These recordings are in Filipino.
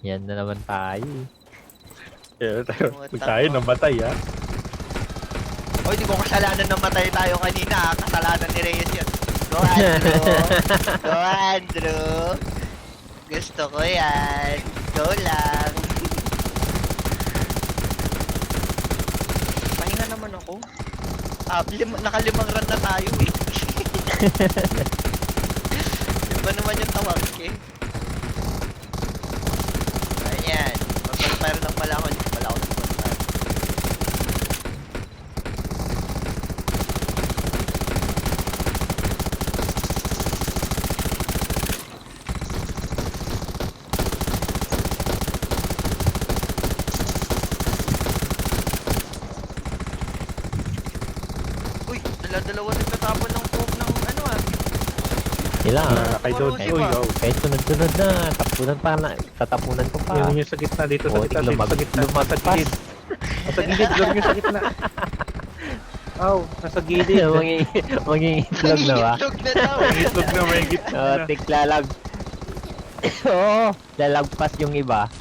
Yan na naman tayo eh. Tayo namatay ha. Oy, di ko kasalanan na matay tayo kanina. Kasalanan ni Reyes yun. Go, Andrew. Go, Andrew. Gusto ko yan. Go lang. Pahinga naman ako. Nakalimang run na tayo eh. Iba naman yung tawag eh. Ayan. Mag-bonfire lang pala ako. Hindi pala ako nag-bonfire. Uy, dala-dalawa nagtatapon ng coke ng ano ah. Ilang Kay Dodi. Corrosive, Uy, ah. oh. kahit sunod-sunod na, tapunan pa na, tatapunan ko pa. Yun yung sa gitna dito sa O, gitna. Dito sa gitna. Nasa lumagpas. gilid. Nasa gilid. Lord yung sa gitna. Aw, nasa gilid. Mangingitlog na ba? Itlog na daw. Itlog na may gitna. Tiklalag. Oo, lalagpas yung iba.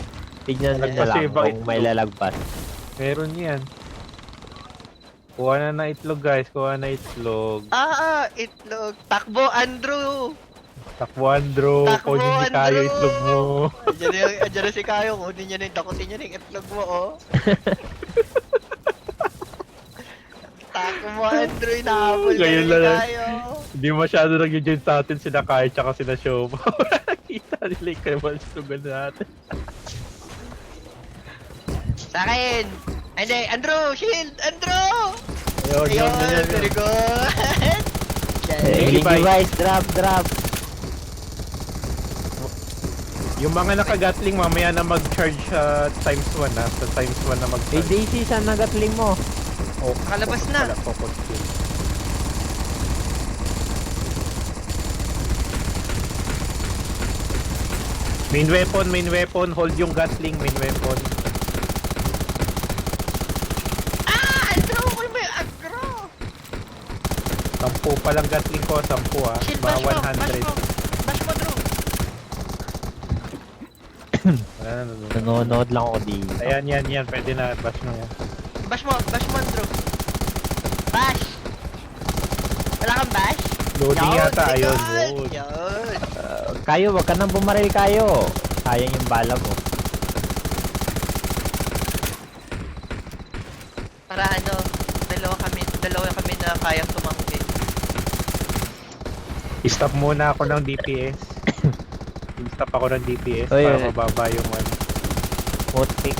Tignan mo Lalagpas lang yung iba, kung may itlog. lalagpas. Meron yan. Kuha na na itlog guys. Kuha na itlog. Itlog. Takbo, Andrew. Takbuhan bro. Takbo, Kunin ni Kayo Andrew. itlog mo. Andiyan na si Kayo. Kunin niya na yung dakutin niya na yung itlog mo, oh. Takbo, Andrew. Inahabol ka Ngayon ni lang. Kayo. Hindi masyado nag-join sa atin sila Kayo tsaka sila Show. Nakita nila yung kremalsugan natin. Sa akin. Ay, hindi. Andrew, shield. Andrew. Ayun, yun, yun, Very yun. good. Hey, Bye. guys, drop. Yung mga nakagatling mamaya na mag-charge sa times 1 na. Sa times 1 na Hey, mag-charge. Daisy, saan nagatling mo? Oh, Nakalabas na. Wala, focus kill. Main weapon, hold yung gatling, main weapon. Andrew, ko may agro. 10 pa lang gatling ko, 10 ah. Shield, Mga bash mo. 100. Bash mo, Drew. Wala na, no. Nanonood lang ako dito. Ayan, pwede na, bash mo yan. Bash mo, Andrew. Bash. Wala kang bash? Loading yata, very ayun, good. load. Yun. Kayo, wag ka nang bumaril kayo. Sayang yung bala mo. Para ano, dalawa kami na kayang tumangkin. I-stop muna ako ng DPS. I-stop ako ng DPS Oy, para oy. mababa yung ano. Putik.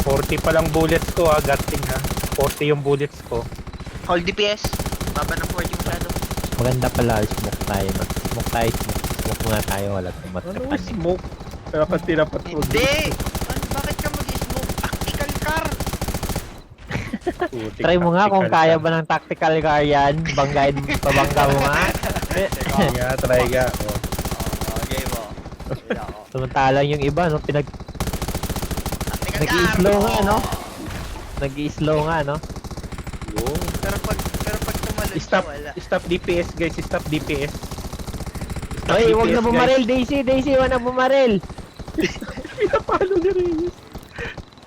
40 pa lang bullets ko ha, gatling ha. 40 yung bullets ko. Hold DPS. Baba ng 40 yung shadow. Maganda pala, smoke tayo. Smoke tayo, smoke muna tayo. Wala tumat ka Ano pa. smoke? Dapat tinapat mo. Hindi! Bakit ka mag-smoke? Tactical car! Try mo nga kung kaya ba ng tactical car yan. Pabangga mo nga. Try nga, try nga. Oh. Okay mo. Sige ako. Samantalang yung iba, no? Tactical car! Nag-i-slow nga, no? Nag-i-slow nga, no? Go. Pero pag tumalon siya, Stop, wala. stop DPS guys, stop DPS. Stop Hoy, wag DPS, na bumaril, Daisy, wag na bumaril. Pinapalo ni Reyes.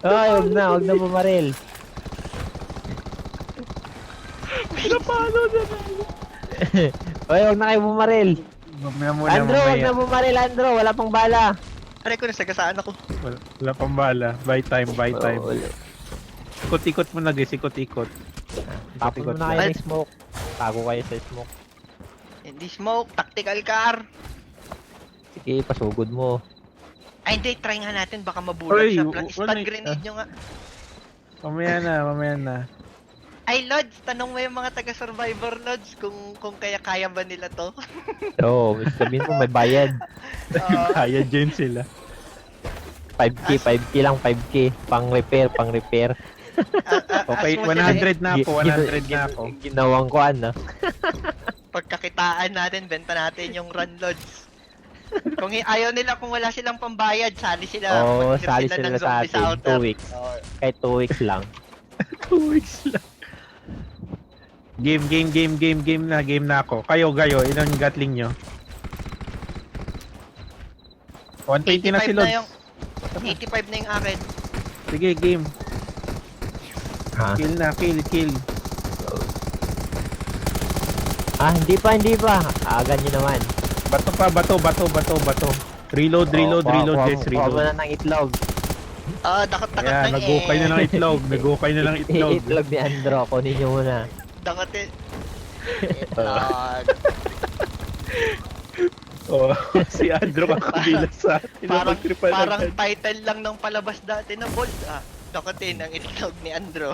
Hoy, wag na bumaril. Pinapalo ni Reyes. Hoy, wag na kayo bumaril. Mamaya muna, Andrew, wag na bumaril, Andrew. Wala pang bala. Aray ko, nasagasaan ako. Wala pang bala. Buy time, buy time. Oh, Ikot-ikot mo na guys, ikot-ikot. tapon mo na kayo ng smoke. Tago kayo sa smoke. Hindi smoke, tactical car! Sige, pasugod mo. Ay hindi, try nga natin, baka mabulag Oy, siya. wala Stun eh. grenade nyo nga. Mamaya na. Ay, Lods, tanong mo yung mga taga-survivor, Lods, kung kaya ba nila to. Oo, sabihin mo may bayad. Kaya dyan sila. 5k lang, 5k. Pang-repair. Okay, As mo sila, 100 na ako, 100 na ako. Ginawang ko, ano? pagkakitaan natin, benta natin yung run, Lods. Kung ayaw nila, kung wala silang pambayad, sali sila. Oo, Mag-clear sali ng sila sa zombie atin. outer. 2 weeks. Oo. Kahit 2 weeks lang. 2 weeks lang. Game na ako. Kayo, ilang gatling nyo? 120 na si 85 Lods. yung 85 na yung akin. Sige, game. Ha? Kill na, kill. Ah, hindi pa. Agan nyo naman. Bato. Reload, yes, Kuha mo reload. na ng itlog. Dakot-dakot Ayan, ng nag-ukay na ng itlog. Itlog ni Andro, kunin nyo muna. Dakot itlog. Oh, si Andrew kakabilas sa atin. Parang title lang ng palabas dati na bold dakotin ang itlog ni Andro.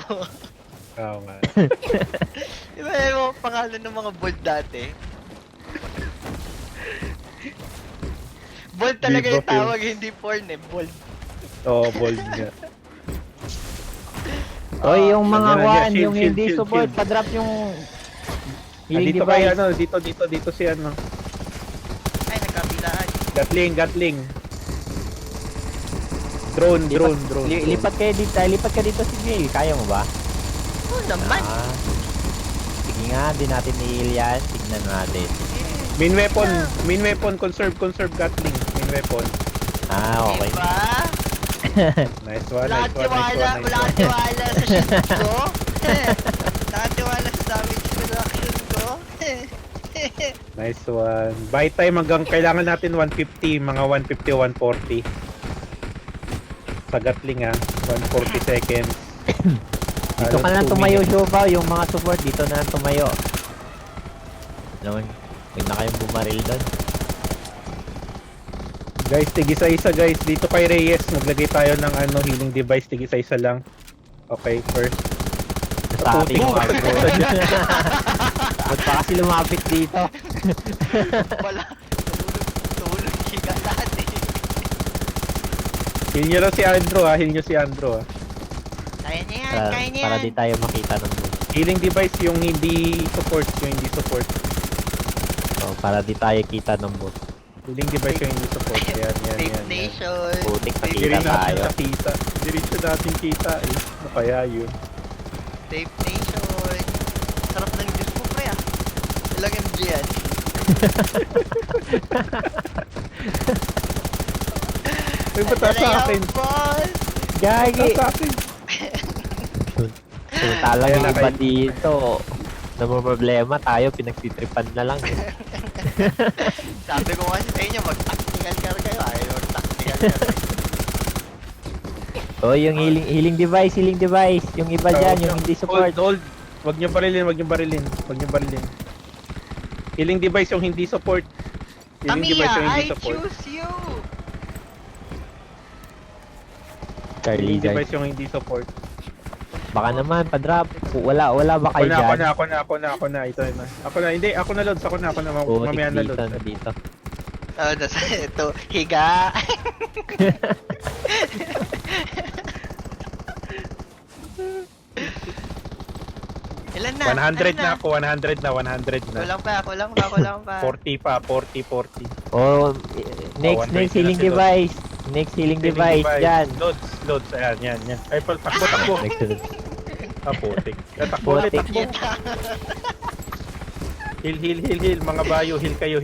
Oo nga. Diba yung pangalan ng mga bold dati? Bold talaga Viva yung tawag, hindi porn bold. Oo, bold nga. Oy, yung mga nandiyan, one, shield, yung shield, hindi shield, support, shield. pa-drop yung healing Dito kayo, device. dito si ano. Ay, nagkabilaan. Gatling. Drone. Lipat ka dito si Gil. Kaya mo ba? Oo naman. Ah. Sige nga, di natin i-heal yan. Tignan natin. Main weapon, conserve Gatling. Main weapon. Ah, okay. Diba? Nice one. Wala kang tiwala sa shield ko. Wala kang tiwala sa damage reduction ko. Nice one. Buy time hanggang kailangan natin 150, mga 150, 140. Sa Gatling 140 seconds. Dito ka na lang tumayo, Shobaw. Yung mga support, dito na lang tumayo. Naman, huwag na kayong bumaril doon. Guys, tig-isa-isa guys. Dito kay Reyes, maglagay tayo ng healing device. Tig-isa-isa lang. Okay, first. Sa ating Putik. mga Ba't pa kasi lumapit dito? Wala. Tulog higa dati. Heal nyo lang si Andrew Kaya niya yan, Para di tayo makita ng moon. Healing device yung hindi support. So, para di tayo kita ng moon. Healing device yung hindi support. Yan. Safe Nation. Putik, Hindi rin nakita natin tayo. nakita. Hindi rin siya natin kita eh. Ano kaya yun? Safe Nation. Sarap ng juice mo, pre Ilang MG yan? Ay, ba't sa akin? Boss! Gagi! Sa akin? So, talang Kaya yung na iba kayo- dito. Problema tayo, pinagtitripan na lang. Sabi ko kasi sa inyo, mag-tactical car kayo. Ayaw mag-tactical car. Oh, yung healing device. Yung iba dyan, yung hindi support. Hold. Wag niyo barilin. Healing device yung hindi support. Healing device yung Tamiya, hindi I support. choose you! Charlie, Healing guys. device yung hindi support. Baka naman, pa-drop. Wala ba kayo dyan? Ako na. Ito na. Hindi, ako na Lods. Ako na. Mamaya na Lods. Dito. Oh, ito, higa. Ilan na? 100 Ano na ako, 100 na. Kulang pa. 40 pa, 40. Oh, next 120 healing na si Lods. device. Next healing device dyan. Lods, ayan. Ay, takbo. Next to Putik. Takbo ulit, Putik. takbo. Heal, mga bayo, heal kayo.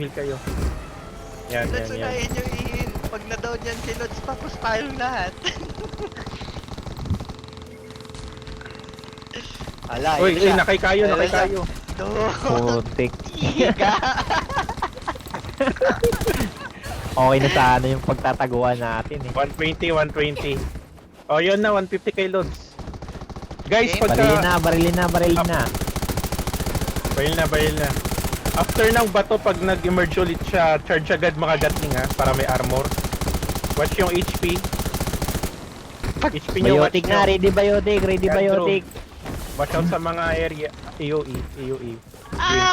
Yan. Lods, unahin nyo i-heal. Pag na-down yan si Lods, tapos tayong lahat. Ala, Uy, yun na. nakikayo. Putik. Higa. Okay na sana yung pagtataguan natin eh. 120. Oh, yun na, 150 kay Lods. Guys, Okay. Barilin na. Baril na. After ng bato, pag nag-emerge ulit siya, charge agad mga Gatling para may armor. Watch yung HP. HP nyo, watch Biotic nyo. na, ready biotic. Watch out sa mga area. AOE. Yung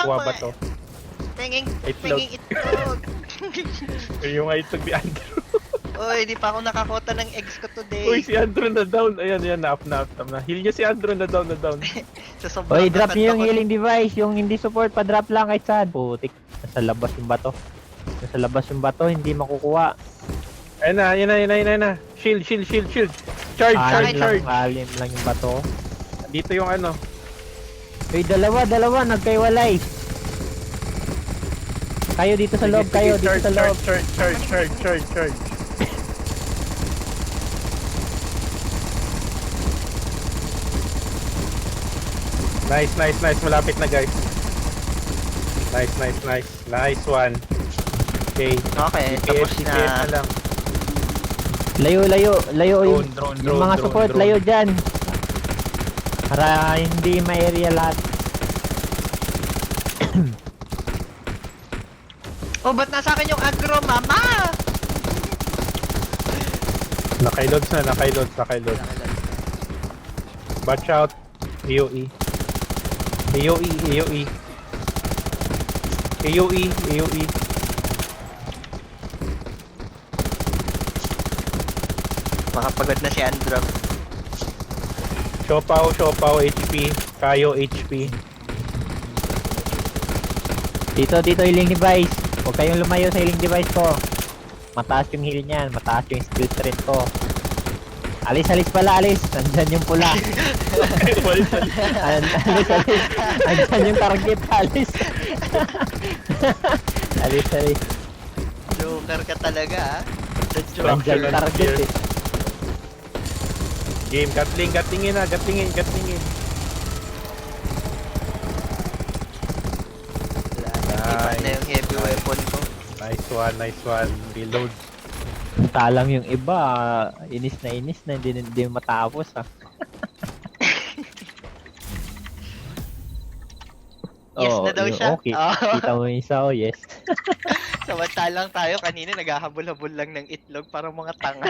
kuha bato. Tinging Itlog. itlog. Yung itlog ni Andrew. Oy, di pa ako nakakota ng eggs ko today. Uy, si Andrew na down. Ayan, na-up na. Heal niya si Andrew na down. Sa sobrang Oy, drop niyo yung nakanta ko- healing device. Yung hindi support, pa-drop lang kay Sad. Putik. Nasa labas yung bato. Hindi makukuha. Ayun na. Shield. Charge. Alim lang yung bato. Dito yung Uy, dalawa. Nagkaiwalay. Kayo dito sa loob. Charge. Nice, nice, nice. Malapit na guys. Nice, nice, nice. Nice one. Okay. Okay, tapos DPS na. lang. Layo, layo, layo. Drone, Yung mga support, layo dyan. Para hindi ma-area lahat. Oh, ba't nasa akin yung aggro, mama? Nakailoads na, nakailoads. Watch out. AOE. AOE, AOE. AOE, AOE. Baka pagod na si Andrew. Siopaw, HP. Kayo, HP. Dito, healing device. Huwag kayong lumayo sa healing device ko. Mataas yung heal niyan, mataas yung skill strength ko. Alis pala, alis. Nandyan yung pula. Alis. Nandyan yung target, alis. alis. Joker ka talaga, ha? The Trump. Joker. Nandyan yung target eh. Game, gatlingin na, gatlingin. Ipat na yung heavy weapon ko. Nice one. Reload. Talang yung iba, inis na hindi matapos ah. Yes na daw yun, siya. Okay. Oh. Kita mo yung isa, oh, yes. Samantalang tayo kanina naghahabol-habol lang ng itlog para mga tanga.